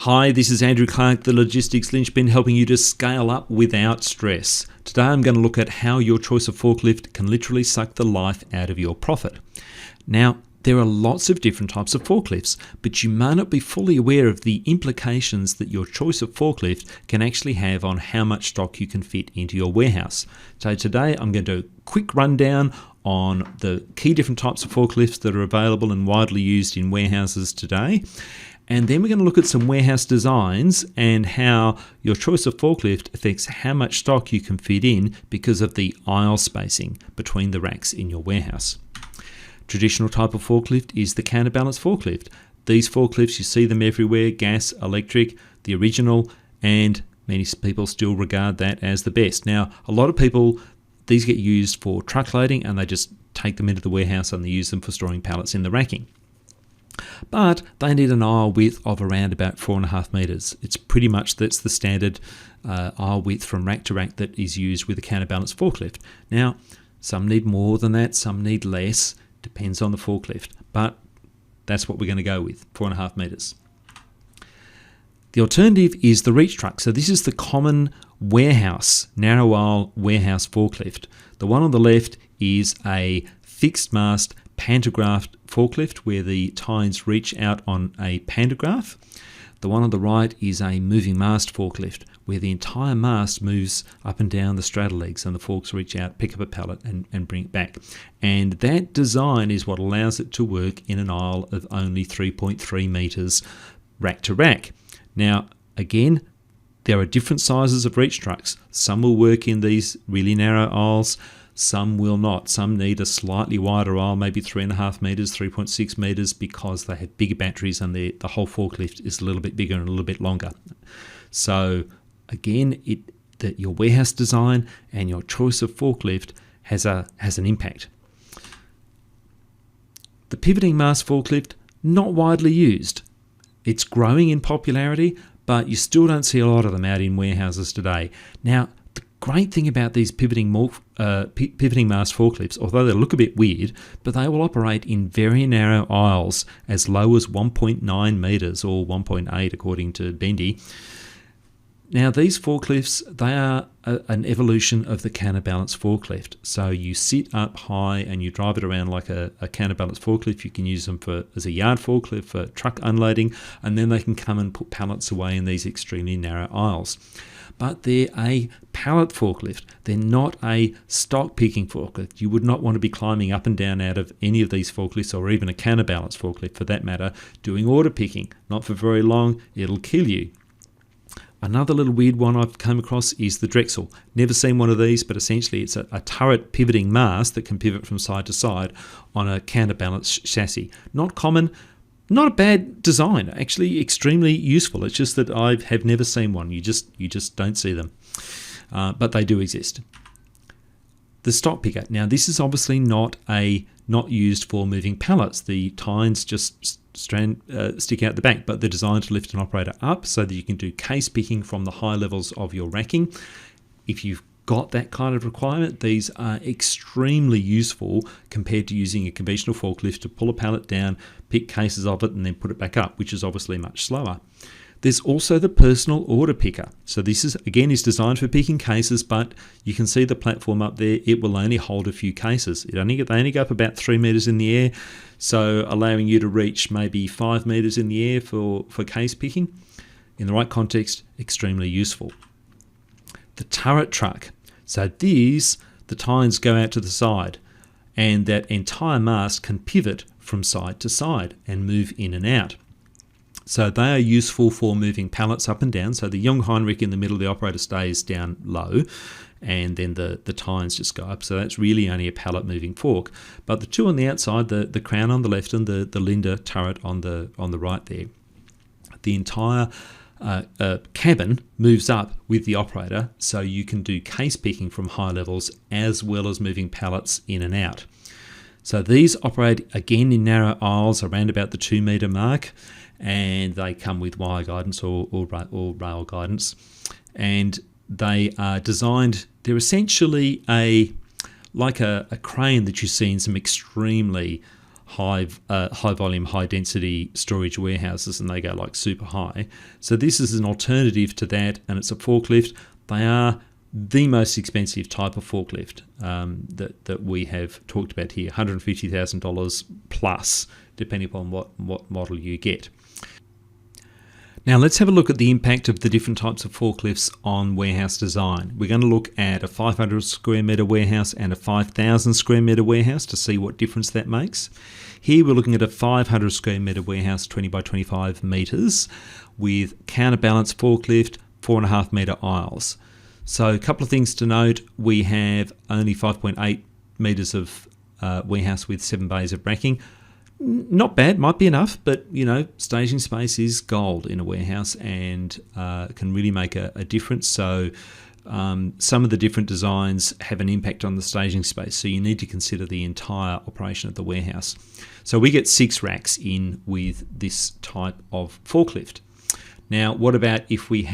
Hi, this is Andrew Clark, the Logistics Linchpin, helping you to scale up without stress. Today I'm going to look at how your choice of forklift can literally suck the life out of your profit. Now, there are lots of different types of forklifts, but you may not be fully aware of the implications that your choice of forklift can actually have on how much stock you can fit into your warehouse. So today I'm going to do a quick rundown on the key different types of forklifts that are available and widely used in warehouses today. And then we're going to look at some warehouse designs and how your choice of forklift affects how much stock you can fit in because of the aisle spacing between the racks in your warehouse. Traditional type of forklift is the counterbalance forklift. These forklifts, you see them everywhere, gas, electric, the original, and many people still regard that as the best. Now, a lot of people, these get used for truck loading and they just take them into the warehouse and they use them for storing pallets in the racking. But they need an aisle width of around about 4.5 metres. It's pretty much, that's the standard aisle width from rack to rack that is used with a counterbalance forklift. Now, some need more than that, some need less, depends on the forklift, but that's what we're going to go with, 4.5 metres. The alternative is the reach truck. So this is the common warehouse, narrow aisle warehouse forklift. The one on the left is a fixed mast pantograph forklift where the tines reach out on a pantograph. The one on the right is a moving mast forklift where the entire mast moves up and down the straddle legs and the forks reach out, pick up a pallet and bring it back. And that design is what allows it to work in an aisle of only 3.3 metres rack to rack. Now, again, there are different sizes of reach trucks. Some will work in these really narrow aisles. Some will not. Some need a slightly wider aisle, maybe 3.5 metres, 3.6 metres, because they have bigger batteries and the whole forklift is a little bit bigger and a little bit longer. So again, your warehouse design and your choice of forklift has an impact. The pivoting mast forklift, not widely used. It's growing in popularity, but you still don't see a lot of them out in warehouses today. Now, great thing about these pivoting mast forklifts, although they look a bit weird, but they will operate in very narrow aisles as low as 1.9 metres or 1.8 according to Bendy. Now these forklifts, they are an evolution of the counterbalance forklift. So you sit up high and you drive it around like a counterbalance forklift. You can use them as a yard forklift for truck unloading, and then they can come and put pallets away in these extremely narrow aisles. But they're a pallet forklift. They're not a stock picking forklift. You would not want to be climbing up and down out of any of these forklifts, or even a counterbalance forklift for that matter, doing order picking. Not for very long, it'll kill you. Another little weird one I've come across is the Drexel. Never seen one of these, but essentially it's a turret pivoting mast that can pivot from side to side on a counterbalance chassis. Not common. Not a bad design, actually extremely useful. It's just that I have never seen one. You just don't see them, but they do exist. The stock picker. Now this is obviously not used for moving pallets. The tines just stick out the back, but they're designed to lift an operator up so that you can do case picking from the high levels of your racking. If you've got that kind of requirement, these are extremely useful compared to using a conventional forklift to pull a pallet down, pick cases of it and then put it back up, which is obviously much slower. There's also the personal order picker. So this is designed for picking cases, but you can see the platform up there. It will only hold a few cases. They only go up about 3 metres in the air, so allowing you to reach maybe 5 metres in the air for case picking. In the right context, extremely useful. The turret truck. So the tines go out to the side and that entire mast can pivot from side to side and move in and out. So they are useful for moving pallets up and down. So the Jungheinrich in the middle, the operator stays down low and then the tines just go up. So that's really only a pallet moving fork. But the two on the outside, the crown on the left and the Linda turret on the right there, the entire cabin moves up with the operator, so you can do case picking from high levels as well as moving pallets in and out. So these operate again in narrow aisles around about the 2 metre mark, and they come with wire guidance or rail guidance, and they are designed, they're essentially like a crane that you see in some extremely high volume, high density storage warehouses, and they go like super high. So this is an alternative to that, and it's a forklift. They are the most expensive type of forklift that we have talked about here, $150,000 plus, depending upon what model you get. Now let's have a look at the impact of the different types of forklifts on warehouse design. We're going to look at a 500 square metre warehouse and a 5,000 square metre warehouse to see what difference that makes. Here we're looking at a 500 square metre warehouse, 20 by 25 metres, with counterbalance forklift, 4.5 metre aisles. So a couple of things to note: we have only 5.8 metres of warehouse with 7 bays of racking. Not bad, might be enough, but staging space is gold in a warehouse and can really make a difference. So some of the different designs have an impact on the staging space, so you need to consider the entire operation of the warehouse. So we get 6 racks in with this type of forklift. Now, what about if we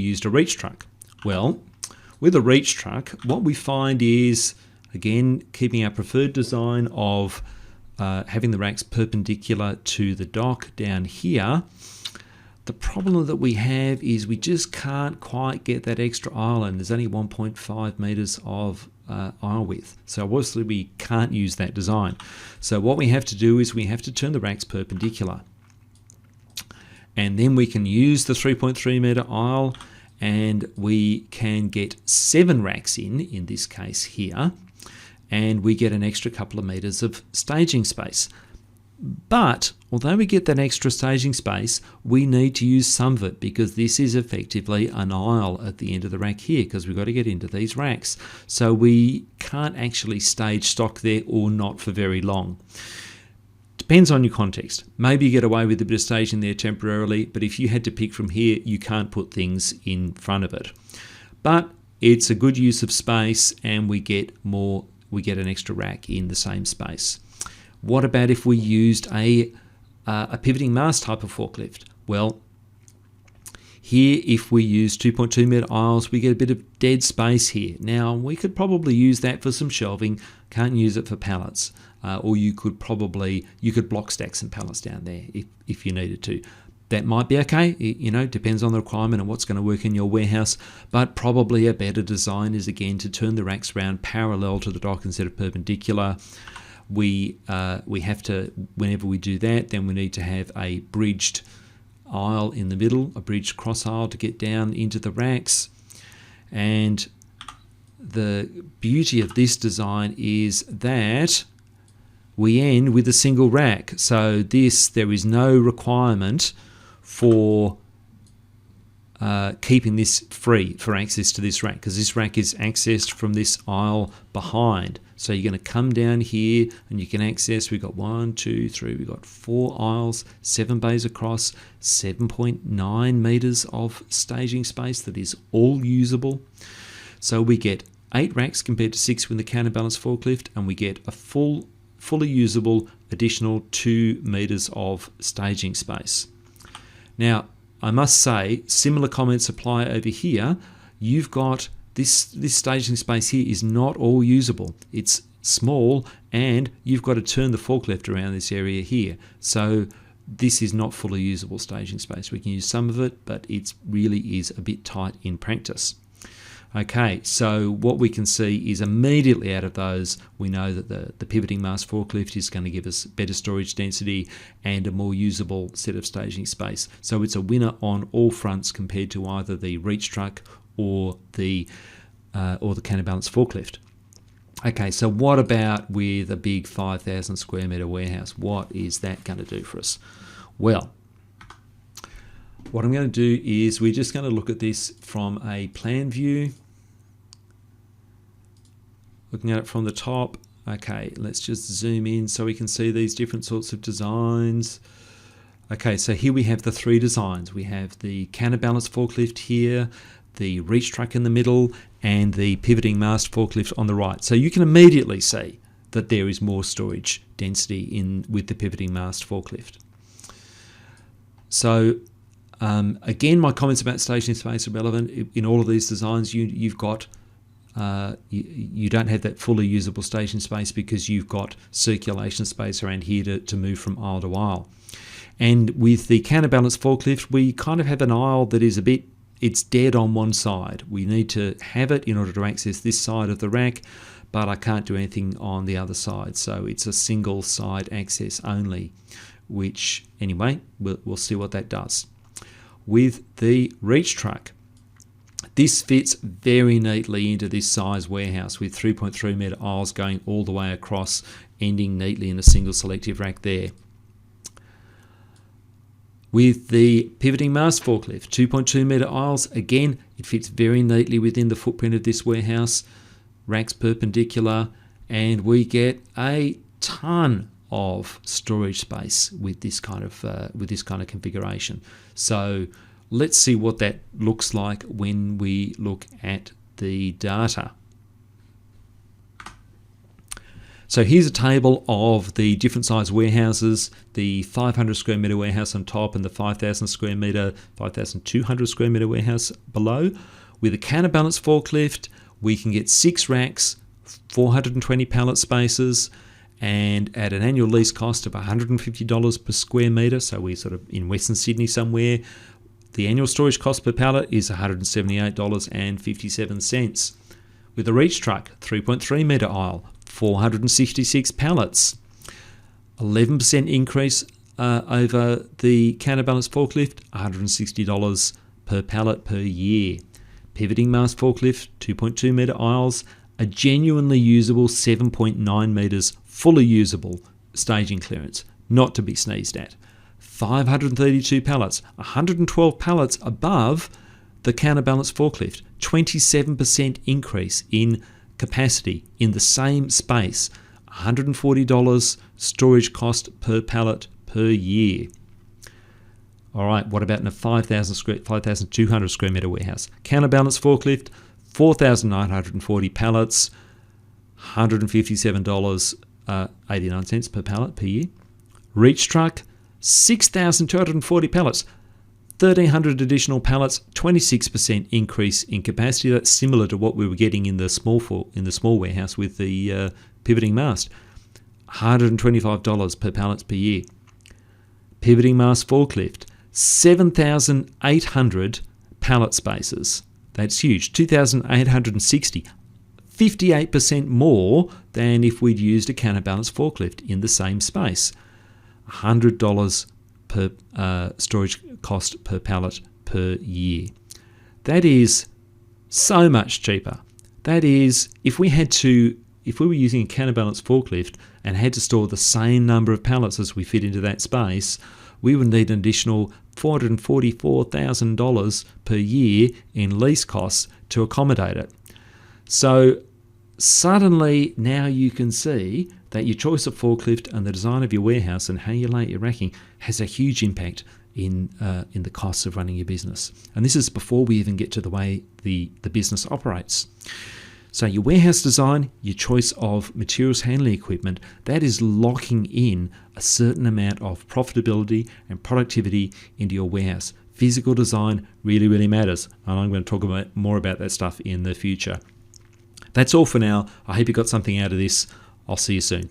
used a reach truck? Well, with a reach truck, what we find is, again, keeping our preferred design of having the racks perpendicular to the dock down here. The problem that we have is we just can't quite get that extra aisle in. There's only 1.5 metres of aisle width. So obviously we can't use that design. So what we have to do is we have to turn the racks perpendicular. And then we can use the 3.3 metre aisle, and we can get 7 racks in this case here. And we get an extra couple of metres of staging space. But although we get that extra staging space, we need to use some of it, because this is effectively an aisle at the end of the rack here, because we've got to get into these racks. So we can't actually stage stock there, or not for very long. Depends on your context. Maybe you get away with a bit of staging there temporarily, but if you had to pick from here, you can't put things in front of it. But it's a good use of space, and we get an extra rack in the same space. What about if we used a pivoting mast type of forklift? Well, here, if we use 2.2 metre aisles, we get a bit of dead space here. Now, we could probably use that for some shelving, can't use it for pallets. Or you could block stack some pallets down there if you needed to. That might be okay, depends on the requirement and what's going to work in your warehouse, but probably a better design is, again, to turn the racks around parallel to the dock instead of perpendicular. We have to, whenever we do that, then we need to have a bridged aisle in the middle, a bridged cross aisle to get down into the racks. And the beauty of this design is that we end with a single rack. So there is no requirement for keeping this free for access to this rack, because this rack is accessed from this aisle behind. So you're going to come down here and you can access, we've got 1, 2, 3, we've got 4 aisles, 7 bays across, 7.9 metres of staging space that is all usable. So we get 8 racks compared to 6 with the counterbalance forklift, and we get a fully usable additional 2 metres of staging space. Now, I must say, similar comments apply over here. You've got this staging space here is not all usable. It's small, and you've got to turn the forklift around this area here. So this is not fully usable staging space. We can use some of it, but it really is a bit tight in practice. Okay, so what we can see is immediately out of those, we know that the pivoting mast forklift is going to give us better storage density and a more usable set of staging space. So it's a winner on all fronts compared to either the reach truck or the counterbalance forklift. Okay, so what about with a big 5,000 square metre warehouse? What is that going to do for us? Well, what I'm going to do is we're just going to look at this from a plan view. Looking at it from the top. Okay, let's just zoom in so we can see these different sorts of designs. Okay, so here we have the 3 designs. We have the counterbalance forklift here, the reach truck in the middle, and the pivoting mast forklift on the right. So you can immediately see that there is more storage density with the pivoting mast forklift. So again, my comments about staging space are relevant. In all of these designs, you've got you don't have that fully usable staging space because you've got circulation space around here to move from aisle to aisle. And with the counterbalance forklift, we kind of have an aisle that is it's dead on one side. We need to have it in order to access this side of the rack, but I can't do anything on the other side. So it's a single side access only, which anyway, we'll see what that does. With the reach truck, this fits very neatly into this size warehouse with 3.3 metre aisles going all the way across, ending neatly in a single selective rack there. With the pivoting mast forklift, 2.2 metre aisles, again, it fits very neatly within the footprint of this warehouse, racks perpendicular, and we get a ton of storage space with this kind of configuration. So let's see what that looks like when we look at the data. So here's a table of the different size warehouses, the 500 square metre warehouse on top and the 5,000 square metre, 5,200 square metre warehouse below. With a counterbalance forklift, we can get 6 racks, 420 pallet spaces, and at an annual lease cost of $150 per square metre, so we're sort of in Western Sydney somewhere, the annual storage cost per pallet is $178.57. With a reach truck, 3.3 metre aisle, 466 pallets, 11% increase over the counterbalance forklift, $160 per pallet per year. Pivoting mast forklift, 2.2 metre aisles, a genuinely usable 7.9 metres fully usable staging clearance, not to be sneezed at. 532 pallets, 112 pallets above the counterbalance forklift, 27% increase in capacity in the same space, $140 storage cost per pallet per year. All right, what about in a 5,200 square metre warehouse? Counterbalance forklift, 4,940 pallets, $157.89 per pallet per year. Reach truck, 6,240 pallets, 1,300 additional pallets, 26% increase in capacity. That's similar to what we were getting in the small warehouse with the pivoting mast. $125 per pallets per year. Pivoting mast forklift, 7,800 pallet spaces. That's huge. 2,860. 58% more than if we'd used a counterbalance forklift in the same space. $100 per storage cost per pallet per year. That is so much cheaper. That is, if we were using a counterbalance forklift and had to store the same number of pallets as we fit into that space, we would need an additional $444,000 per year in lease costs to accommodate it. So suddenly now you can see that your choice of forklift and the design of your warehouse and how you lay your racking has a huge impact in the costs of running your business. And this is before we even get to the way the business operates. So your warehouse design, your choice of materials handling equipment, that is locking in a certain amount of profitability and productivity into your warehouse. Physical design really, really matters. And I'm going to talk more about that stuff in the future. That's all for now. I hope you got something out of this. I'll see you soon.